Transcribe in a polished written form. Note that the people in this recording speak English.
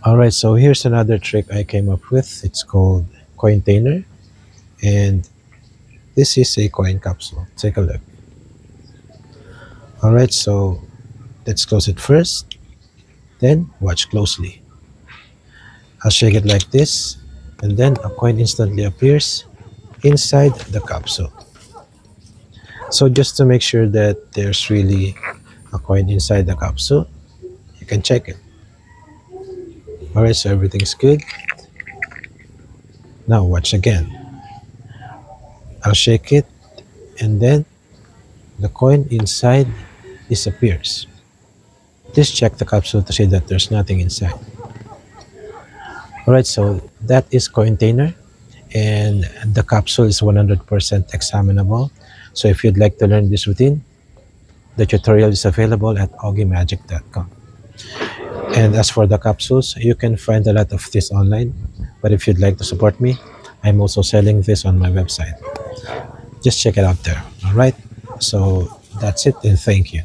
Alright, so here's another trick I came up with. It's called COINTAINER, and this is a coin capsule. Take a look. Alright, so let's close it first, then watch closely. I'll shake it like this, and then a coin instantly appears inside the capsule. So just to make sure that there's really a coin inside the capsule, you can check it. Alright, so everything's good. Now watch again. I'll shake it, and then the coin inside disappears. Please check the capsule to see that there's nothing inside. Alright, so that is COINTAINER, and the capsule is 100% examinable. So if you'd like to learn this routine, the tutorial is available at ogiemagic.com. And as for the capsules, you can find a lot of this online, but if you'd like to support me, I'm also selling this on my website. Just check it out there. Alright, so that's it, and thank you.